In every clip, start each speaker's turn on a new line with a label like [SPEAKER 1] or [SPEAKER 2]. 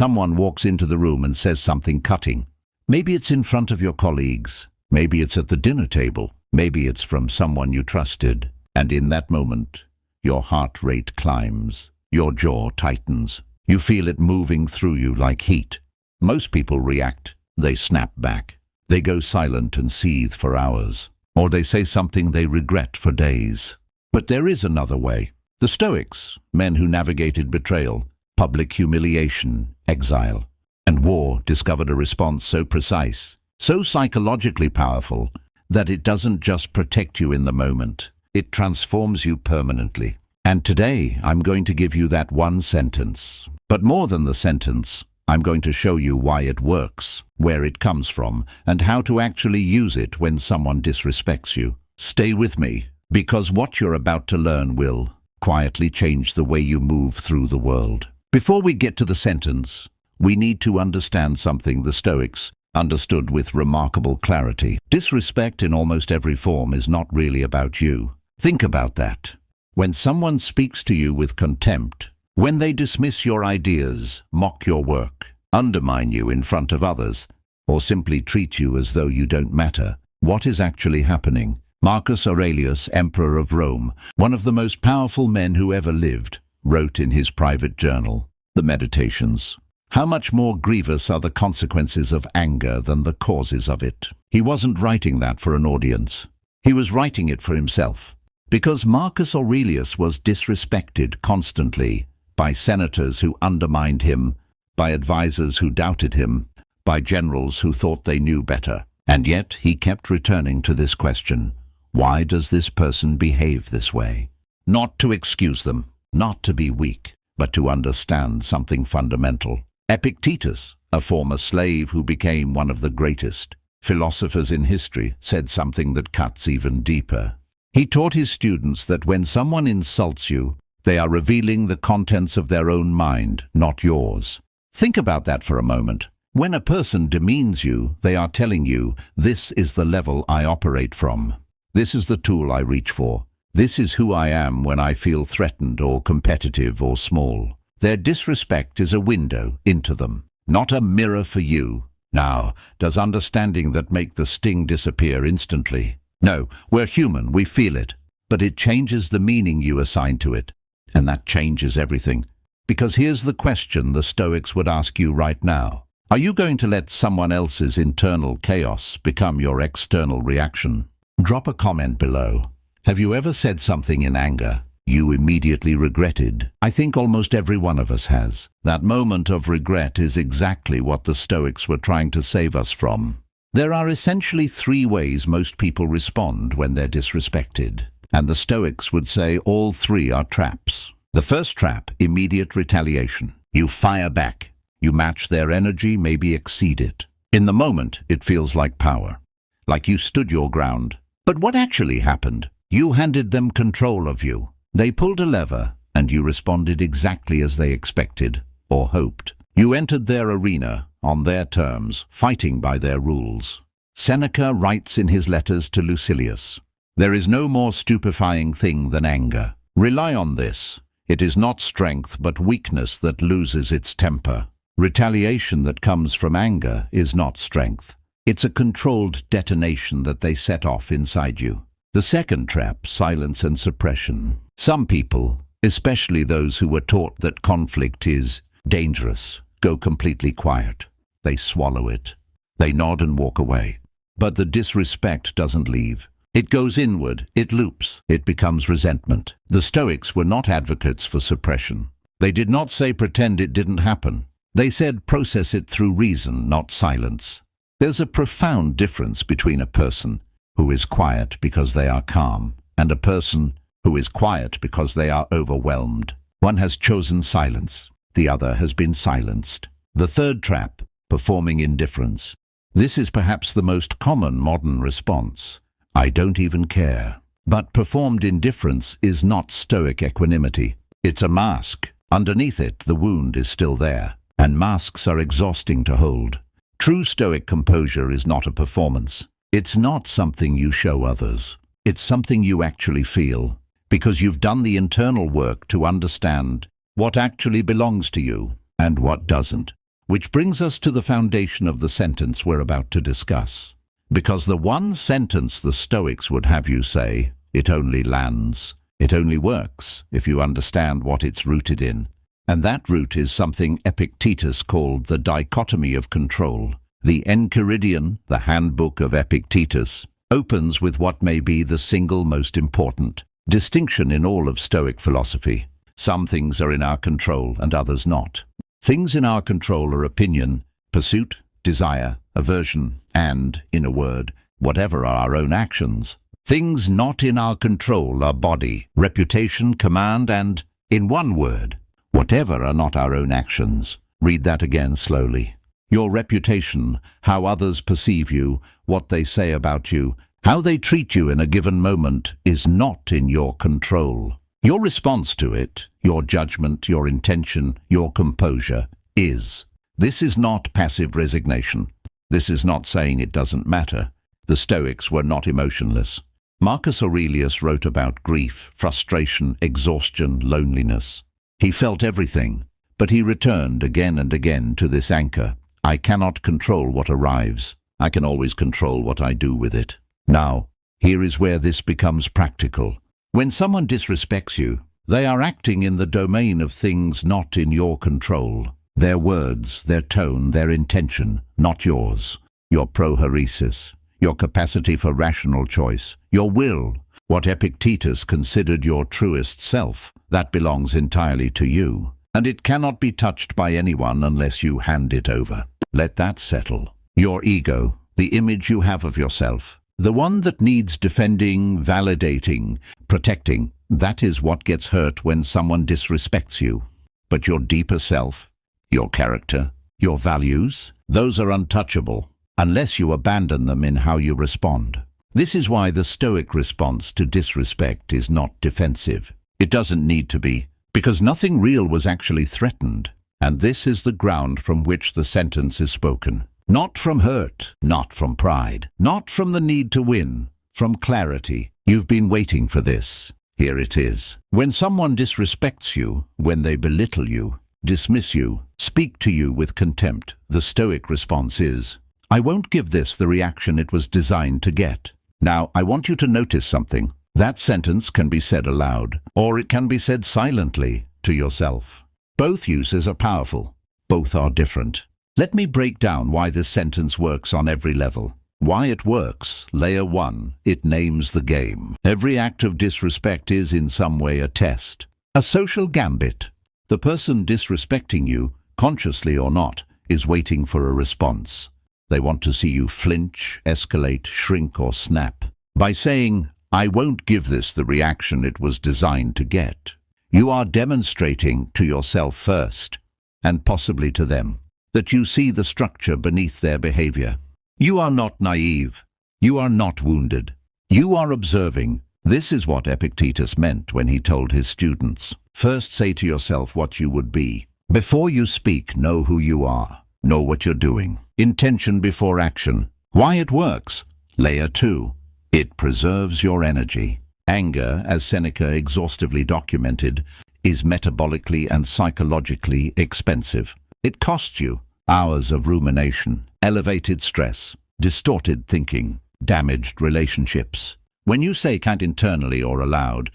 [SPEAKER 1] someone walks into the room and says something cutting. Maybe it's in front of your colleagues. Maybe it's at the dinner table. Maybe it's from someone you trusted. And in that moment, your heart rate climbs. Your jaw tightens. You feel it moving through you like heat. Most people react. They snap back. They go silent and seethe for hours. Or they say something they regret for days. But there is another way. The Stoics, men who navigated betrayal, public humiliation, exile, and war, discovered a response so precise, so psychologically powerful, that it doesn't just protect you in the moment. It transforms you permanently. And today, I'm going to give you that one sentence. But more than the sentence, I'm going to show you why it works, where it comes from, and how to actually use it when someone disrespects you. Stay with me, because what you're about to learn will quietly change the way you move through the world. Before we get to the sentence, we need to understand something the Stoics understood with remarkable clarity. Disrespect in almost every form is not really about you. Think about that. When someone speaks to you with contempt, when they dismiss your ideas, mock your work, undermine you in front of others, or simply treat you as though you don't matter, what is actually happening? Marcus Aurelius, Emperor of Rome, one of the most powerful men who ever lived, wrote in his private journal, the Meditations, "How much more grievous are the consequences of anger than the causes of it?" He wasn't writing that for an audience. He was writing it for himself. Because Marcus Aurelius was disrespected constantly by senators who undermined him, by advisors who doubted him, by generals who thought they knew better. And yet he kept returning to this question: why does this person behave this way? Not to excuse them, not to be weak, but to understand something fundamental. Epictetus, a former slave who became one of the greatest philosophers in history, said something that cuts even deeper. He taught his students that when someone insults you, they are revealing the contents of their own mind, not yours. Think about that for a moment. When a person demeans you, they are telling you, this is the level I operate from. This is the tool I reach for. This is who I am when I feel threatened or competitive or small. Their disrespect is a window into them, not a mirror for you. Now, does understanding that make the sting disappear instantly? No, we're human, we feel it. But it changes the meaning you assign to it. And that changes everything. Because here's the question the Stoics would ask you right now. Are you going to let someone else's internal chaos become your external reaction? Drop a comment below. Have you ever said something in anger you immediately regretted? I think almost every one of us has. That moment of regret is exactly what the Stoics were trying to save us from. There are essentially three ways most people respond when they're disrespected. And the Stoics would say all three are traps. The first trap, immediate retaliation. You fire back. You match their energy, maybe exceed it. In the moment, it feels like power. Like you stood your ground. But what actually happened? You handed them control of you. They pulled a lever, and you responded exactly as they expected, or hoped. You entered their arena, on their terms, fighting by their rules. Seneca writes in his letters to Lucilius, "There is no more stupefying thing than anger. Rely on this. It is not strength but weakness that loses its temper. Retaliation that comes from anger is not strength. It's a controlled detonation that they set off inside you." The second trap, silence and suppression. Some people, especially those who were taught that conflict is dangerous, go completely quiet. They swallow it. They nod and walk away. But the disrespect doesn't leave. It goes inward, it loops, it becomes resentment. The Stoics were not advocates for suppression. They did not say pretend it didn't happen. They said process it through reason, not silence. There's a profound difference between a person who is quiet because they are calm and a person who is quiet because they are overwhelmed. One has chosen silence. The other has been silenced. The third trap, performing indifference. This is perhaps the most common modern response. I don't even care. But performed indifference is not Stoic equanimity. It's a mask. Underneath it, the wound is still there, and masks are exhausting to hold. True Stoic composure is not a performance. It's not something you show others. It's something you actually feel, because you've done the internal work to understand what actually belongs to you and what doesn't. Which brings us to the foundation of the sentence we're about to discuss. Because the one sentence the Stoics would have you say, it only lands, it only works, if you understand what it's rooted in. And that root is something Epictetus called the dichotomy of control. The Enchiridion, the handbook of Epictetus, opens with what may be the single most important distinction in all of Stoic philosophy. Some things are in our control and others not. Things in our control are opinion, pursuit, desire, aversion, and, in a word, whatever are our own actions. Things not in our control are body, reputation, command, and, in one word, whatever are not our own actions. Read that again slowly. Your reputation, how others perceive you, what they say about you, how they treat you in a given moment, is not in your control. Your response to it, your judgment, your intention, your composure, is. This is not passive resignation. This is not saying it doesn't matter. The Stoics were not emotionless. Marcus Aurelius wrote about grief, frustration, exhaustion, loneliness. He felt everything, but he returned again and again to this anchor. I cannot control what arrives. I can always control what I do with it. Now, here is where this becomes practical. When someone disrespects you, they are acting in the domain of things not in your control. Their words, their tone, their intention, not yours. Your prohairesis, your capacity for rational choice, your will, what Epictetus considered your truest self, that belongs entirely to you. And it cannot be touched by anyone unless you hand it over. Let that settle. Your ego, the image you have of yourself, the one that needs defending, validating, protecting, that is what gets hurt when someone disrespects you. But your deeper self, your character, your values, those are untouchable, unless you abandon them in how you respond. This is why the Stoic response to disrespect is not defensive. It doesn't need to be, because nothing real was actually threatened, and this is the ground from which the sentence is spoken. Not from hurt, not from pride, not from the need to win, from clarity. You've been waiting for this. Here it is. When someone disrespects you, when they belittle you, dismiss you, speak to you with contempt, the Stoic response is, I won't give this the reaction it was designed to get. Now, I want you to notice something. That sentence can be said aloud, or it can be said silently to yourself. Both uses are powerful. Both are different. Let me break down why this sentence works on every level. Why it works. Layer 1. It names the game. Every act of disrespect is in some way a test. A social gambit. The person disrespecting you, consciously or not, is waiting for a response. They want to see you flinch, escalate, shrink, or snap. By saying, I won't give this the reaction it was designed to get, you are demonstrating to yourself first, and possibly to them, that you see the structure beneath their behavior. You are not naive. You are not wounded. You are observing. This is what Epictetus meant when he told his students, first say to yourself what you would be. Before you speak, know who you are. Know what you're doing. Intention before action. Why it works. Layer 2. It preserves your energy. Anger, as Seneca exhaustively documented, is metabolically and psychologically expensive. It costs you hours of rumination, elevated stress, distorted thinking, damaged relationships. When you say can't internally or aloud,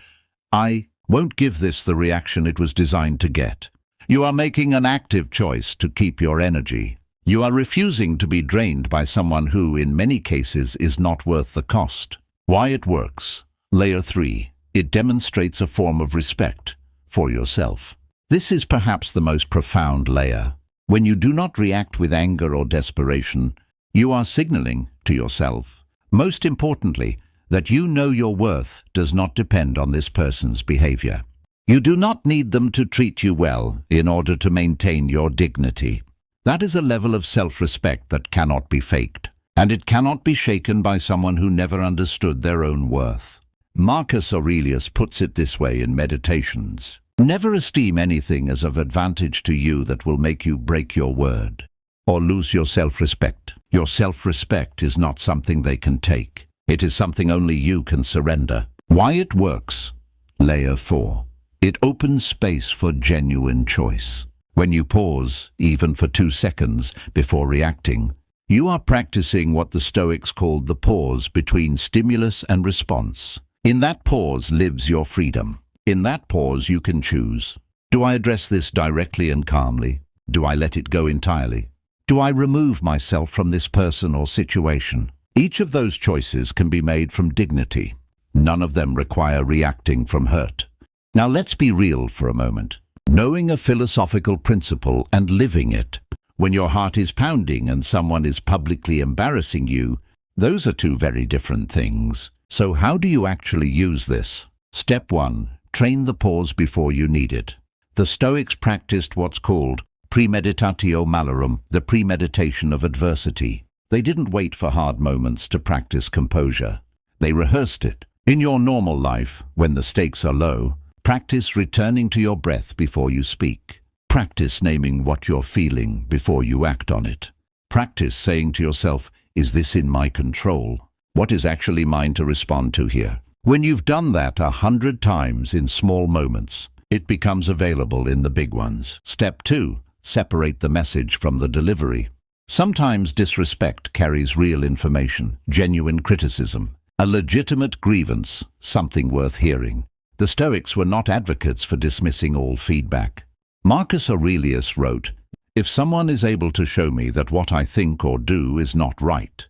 [SPEAKER 1] I won't give this the reaction it was designed to get, you are making an active choice to keep your energy. You are refusing to be drained by someone who, in many cases, is not worth the cost. Why it works. Layer 3. It demonstrates a form of respect for yourself. This is perhaps the most profound layer. When you do not react with anger or desperation, you are signaling to yourself, most importantly, that you know your worth does not depend on this person's behavior. You do not need them to treat you well in order to maintain your dignity. That is a level of self-respect that cannot be faked, and it cannot be shaken by someone who never understood their own worth. Marcus Aurelius puts it this way in Meditations. Never esteem anything as of advantage to you that will make you break your word or lose your self-respect. Your self-respect is not something they can take. It is something only you can surrender. Why it works. Layer 4. It opens space for genuine choice. When you pause, even for 2 seconds, before reacting, you are practicing what the Stoics called the pause between stimulus and response. In that pause lives your freedom. In that pause you can choose. Do I address this directly and calmly? Do I let it go entirely? Do I remove myself from this person or situation? Each of those choices can be made from dignity. None of them require reacting from hurt. Now let's be real for a moment. Knowing a philosophical principle and living it, when your heart is pounding and someone is publicly embarrassing you, those are 2 very different things. So how do you actually use this? Step 1. Train the pause before you need it. The Stoics practiced what's called premeditatio malorum, the premeditation of adversity. They didn't wait for hard moments to practice composure. They rehearsed it. In your normal life, when the stakes are low, practice returning to your breath before you speak. Practice naming what you're feeling before you act on it. Practice saying to yourself, is this in my control? What is actually mine to respond to here? When you've done that 100 times in small moments, it becomes available in the big ones. Step 2. Separate the message from the delivery. Sometimes disrespect carries real information, genuine criticism, a legitimate grievance, something worth hearing. The Stoics were not advocates for dismissing all feedback. Marcus Aurelius wrote, "If someone is able to show me that what I think or do is not right,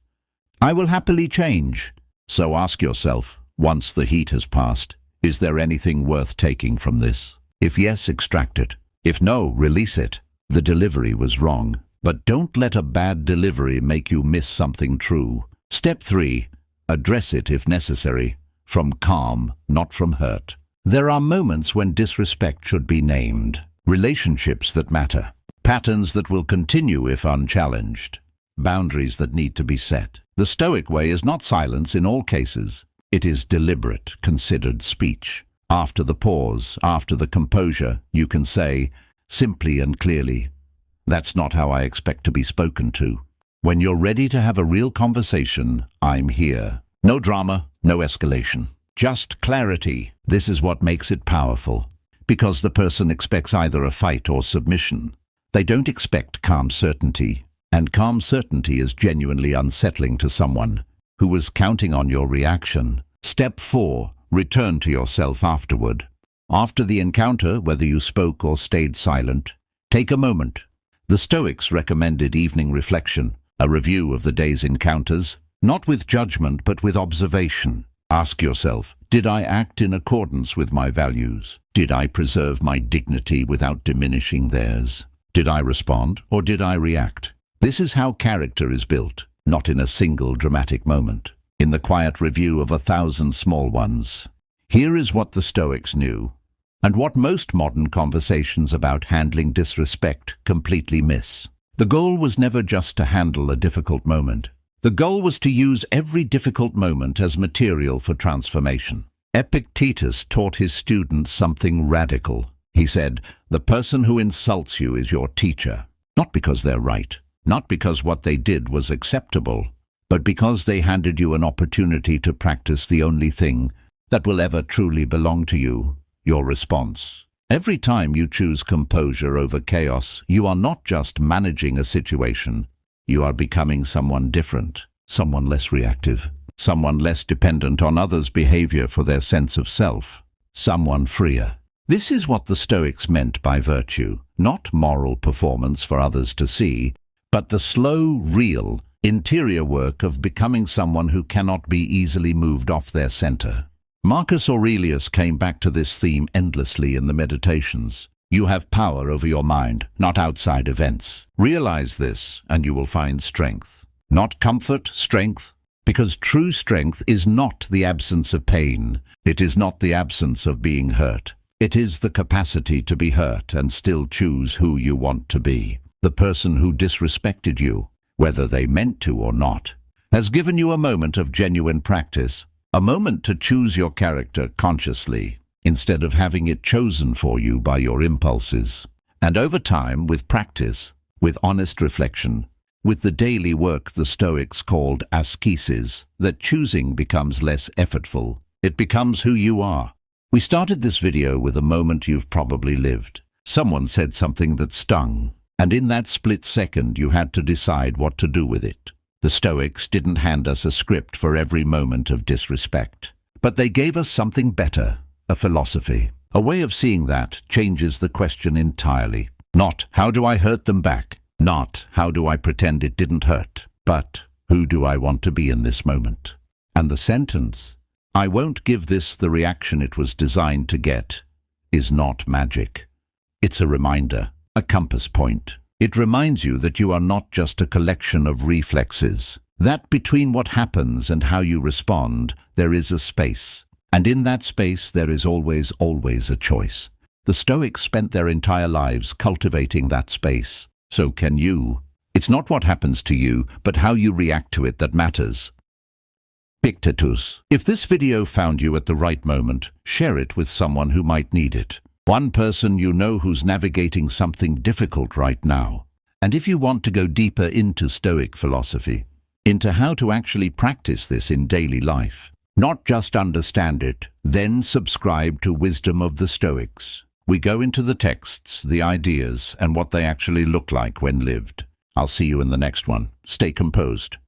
[SPEAKER 1] I will happily change." So ask yourself, once the heat has passed, is there anything worth taking from this? If yes, extract it. If no, release it. The delivery was wrong, but don't let a bad delivery make you miss something true. Step 3. Address it if necessary, from calm, not from hurt. There are moments when disrespect should be named, relationships that matter, patterns that will continue if unchallenged, boundaries that need to be set. The Stoic way is not silence in all cases. It is deliberate, considered speech. After the pause, after the composure, you can say, simply and clearly, "That's not how I expect to be spoken to." When you're ready to have a real conversation, I'm here. No drama, no escalation. Just clarity. This is what makes it powerful. Because the person expects either a fight or submission. They don't expect calm certainty. And calm certainty is genuinely unsettling to someone who was counting on your reaction. Step 4. Return to yourself afterward. After the encounter, whether you spoke or stayed silent, take a moment. The Stoics recommended evening reflection, a review of the day's encounters, not with judgment but with observation. Ask yourself, did I act in accordance with my values? Did I preserve my dignity without diminishing theirs? Did I respond or did I react? This is how character is built, not in a single dramatic moment, in the quiet review of 1,000 small ones. Here is what the Stoics knew, and what most modern conversations about handling disrespect completely miss. The goal was never just to handle a difficult moment. The goal was to use every difficult moment as material for transformation. Epictetus taught his students something radical. He said, "The person who insults you is your teacher, not because they're right, not because what they did was acceptable, but because they handed you an opportunity to practice the only thing that will ever truly belong to you, your response." Every time you choose composure over chaos, you are not just managing a situation, you are becoming someone different, someone less reactive, someone less dependent on others' behavior for their sense of self, someone freer. This is what the Stoics meant by virtue, not moral performance for others to see, but the slow, real, interior work of becoming someone who cannot be easily moved off their center. Marcus Aurelius came back to this theme endlessly in the Meditations. You have power over your mind, not outside events. Realize this, and you will find strength. Not comfort, strength, because true strength is not the absence of pain. It is not the absence of being hurt. It is the capacity to be hurt and still choose who you want to be. The person who disrespected you, whether they meant to or not, has given you a moment of genuine practice, a moment to choose your character consciously, instead of having it chosen for you by your impulses. And over time, with practice, with honest reflection, with the daily work the Stoics called ascesis, that choosing becomes less effortful. It becomes who you are. We started this video with a moment you've probably lived, Someone said something that stung, and in that split second you had to decide what to do with it. The Stoics didn't hand us a script for every moment of disrespect, but they gave us something better, a philosophy. A way of seeing that changes the question entirely. Not, how do I hurt them back? Not, how do I pretend it didn't hurt? But, who do I want to be in this moment? And the sentence, I won't give this the reaction it was designed to get, is not magic. It's a reminder, a compass point. It reminds you that you are not just a collection of reflexes, that between what happens and how you respond, there is a space. And in that space, there is always a choice. The Stoics spent their entire lives cultivating that space. So can you. It's not what happens to you, but how you react to it that matters. Pictetus. If this video found you at the right moment, share it with someone who might need it. One person you know who's navigating something difficult right now. And if you want to go deeper into Stoic philosophy, into how to actually practice this in daily life, not just understand it, then subscribe to Wisdom of the Stoics. We go into the texts, the ideas, and what they actually look like when lived. I'll see you in the next one. Stay composed.